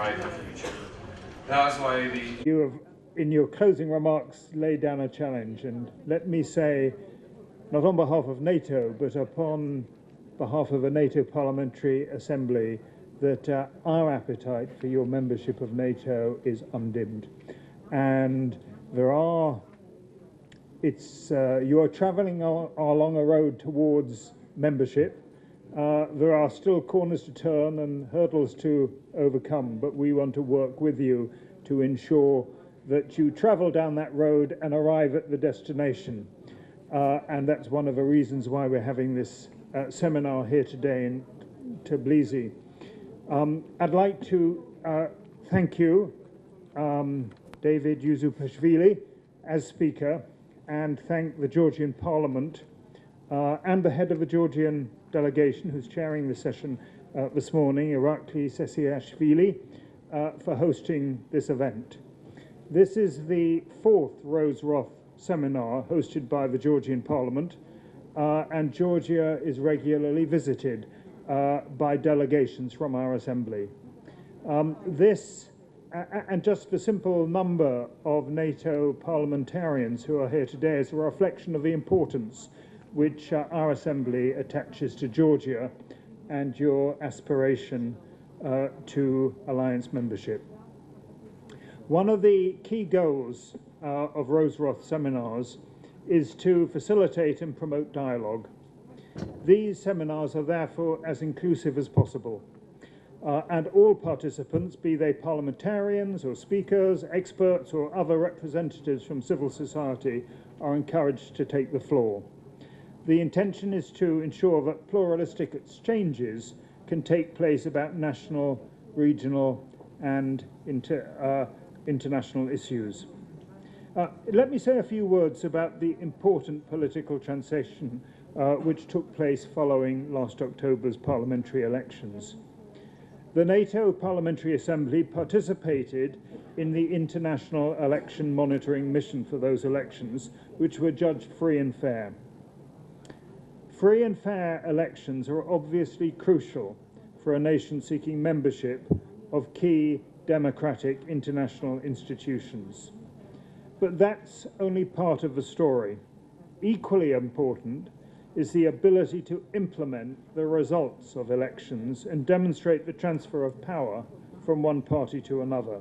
brighter future. That's why You have, in your closing remarks, laid down a challenge, and let me say, not on behalf of NATO, but upon behalf of a NATO Parliamentary Assembly, that our appetite for your membership of NATO is undimmed. And you are travelling along a road towards membership. There are still corners to turn and hurdles to overcome, but we want to work with you to ensure that you travel down that road and arrive at the destination. And that's one of the reasons why we're having this seminar here today in Tbilisi. I'd like to thank you, David Yuzupashvili, as Speaker, and thank the Georgian Parliament and the head of the Georgian delegation, who's chairing the session this morning, Irakli Sesiashvili, for hosting this event. This is the fourth Rose Roth seminar hosted by the Georgian Parliament, and Georgia is regularly visited by delegations from our Assembly. And just the simple number of NATO parliamentarians who are here today is a reflection of the importance which our Assembly attaches to Georgia and your aspiration to alliance membership. One of the key goals of Rose Roth seminars is to facilitate and promote dialogue. These seminars are therefore as inclusive as possible, and all participants, be they parliamentarians or speakers, experts or other representatives from civil society, are encouraged to take the floor. The intention is to ensure that pluralistic exchanges can take place about national, regional and international issues. Let me say a few words about the important political transition which took place following last October's parliamentary elections. The NATO Parliamentary Assembly participated in the international election monitoring mission for those elections, which were judged free and fair. Free and fair elections are obviously crucial for a nation seeking membership of key democratic international institutions. But that's only part of the story. Equally important is the ability to implement the results of elections and demonstrate the transfer of power from one party to another.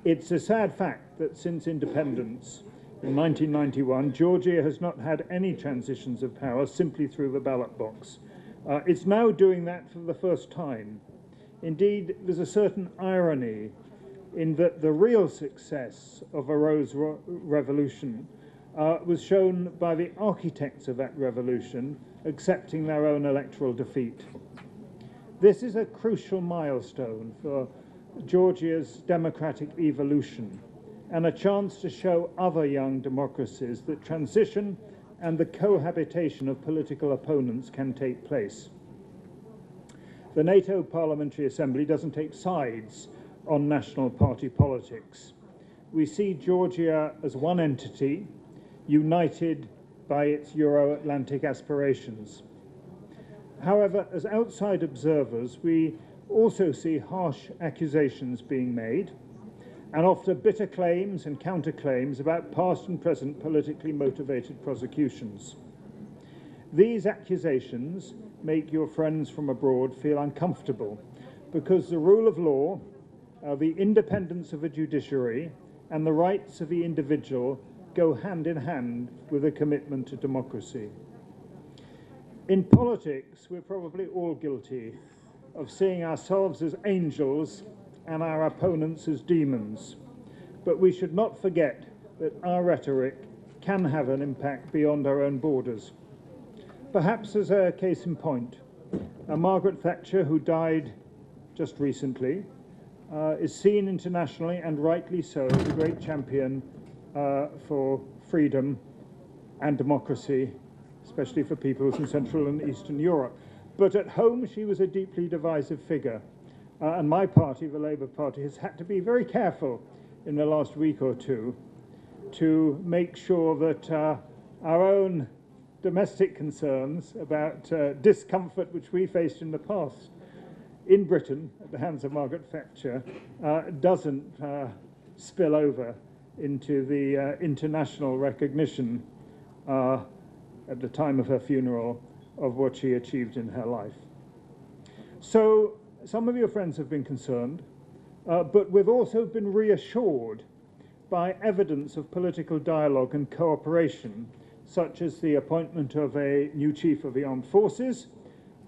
It's a sad fact that since independence in 1991, Georgia has not had any transitions of power simply through the ballot box. It's now doing that for the first time. Indeed, there's a certain irony in that the real success of a Rose Revolution was shown by the architects of that revolution accepting their own electoral defeat. This is a crucial milestone for Georgia's democratic evolution and a chance to show other young democracies that transition and the cohabitation of political opponents can take place. The NATO Parliamentary Assembly doesn't take sides on national party politics. We see Georgia as one entity, united by its Euro-Atlantic aspirations. However, as outside observers, we also see harsh accusations being made and often bitter claims and counterclaims about past and present politically motivated prosecutions. These accusations make your friends from abroad feel uncomfortable because the rule of law, the independence of the judiciary and the rights of the individual go hand in hand with a commitment to democracy. In politics, we're probably all guilty of seeing ourselves as angels and our opponents as demons. But we should not forget that our rhetoric can have an impact beyond our own borders. Perhaps as a case in point, Margaret Thatcher, who died just recently, is seen internationally, and rightly so, as a great champion for freedom and democracy, especially for peoples in Central and Eastern Europe. But at home, she was a deeply divisive figure. And my party, the Labour Party, has had to be very careful in the last week or two to make sure that our own domestic concerns about discomfort which we faced in the past in Britain, at the hands of Margaret Thatcher, doesn't spill over into the international recognition at the time of her funeral of what she achieved in her life. So some of your friends have been concerned, but we've also been reassured by evidence of political dialogue and cooperation, such as the appointment of a new chief of the armed forces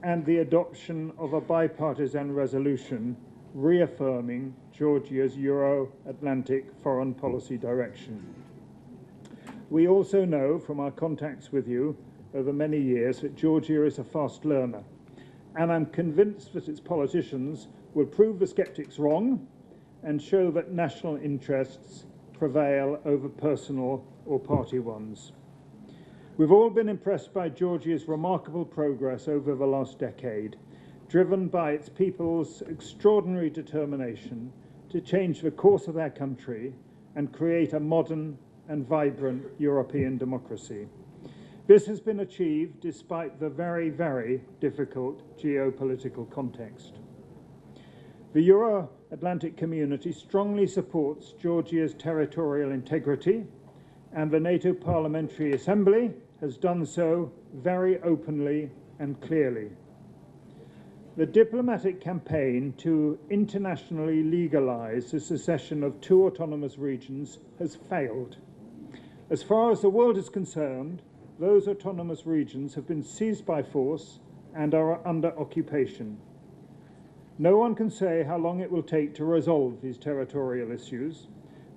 and the adoption of a bipartisan resolution reaffirming Georgia's Euro-Atlantic foreign policy direction. We also know from our contacts with you over many years that Georgia is a fast learner, and I'm convinced that its politicians will prove the skeptics wrong and show that national interests prevail over personal or party ones. We've all been impressed by Georgia's remarkable progress over the last decade, driven by its people's extraordinary determination to change the course of their country and create a modern and vibrant European democracy. This has been achieved despite the very, very difficult geopolitical context. The Euro-Atlantic community strongly supports Georgia's territorial integrity, and the NATO Parliamentary Assembly has done so very openly and clearly. The diplomatic campaign to internationally legalize the secession of two autonomous regions has failed. As far as the world is concerned, those autonomous regions have been seized by force and are under occupation. No one can say how long it will take to resolve these territorial issues,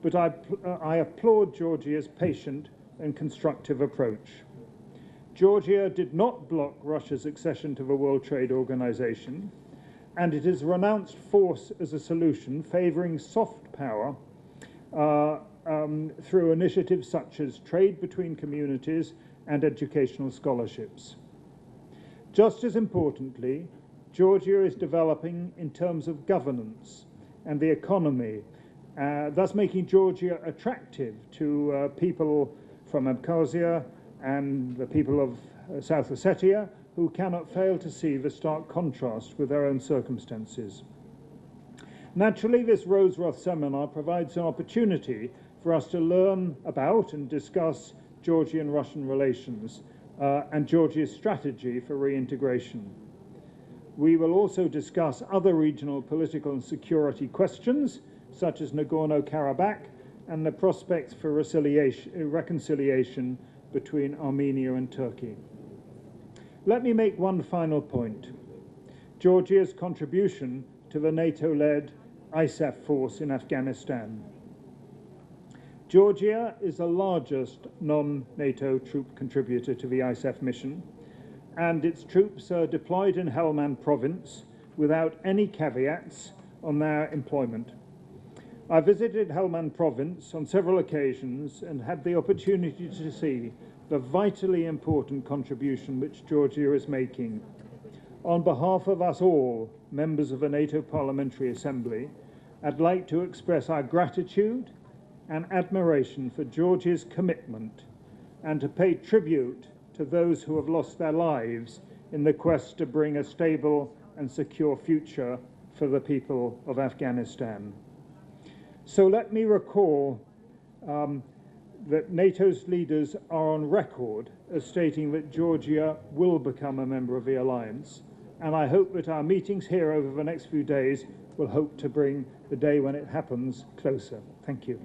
but I applaud Georgia's patient and constructive approach. Georgia did not block Russia's accession to the World Trade Organization, and it has renounced force as a solution, favoring soft power through initiatives such as trade between communities and educational scholarships. Just as importantly, Georgia is developing in terms of governance and the economy, thus making Georgia attractive to people from Abkhazia and the people of South Ossetia, who cannot fail to see the stark contrast with their own circumstances. Naturally, this Rose-Roth seminar provides an opportunity for us to learn about and discuss Georgian-Russian relations and Georgia's strategy for reintegration. We will also discuss other regional political and security questions, such as Nagorno-Karabakh and the prospects for reconciliation between Armenia and Turkey. Let me make one final point. Georgia's contribution to the NATO-led ISAF force in Afghanistan. Georgia is the largest non-NATO troop contributor to the ISAF mission, and its troops are deployed in Helmand province without any caveats on their employment. I visited Helmand province on several occasions and had the opportunity to see the vitally important contribution which Georgia is making. On behalf of us all, members of the NATO Parliamentary Assembly, I'd like to express our gratitude and admiration for Georgia's commitment and to pay tribute to those who have lost their lives in the quest to bring a stable and secure future for the people of Afghanistan. So let me recall that NATO's leaders are on record as stating that Georgia will become a member of the alliance, and I hope that our meetings here over the next few days will hope to bring the day when it happens closer. Thank you.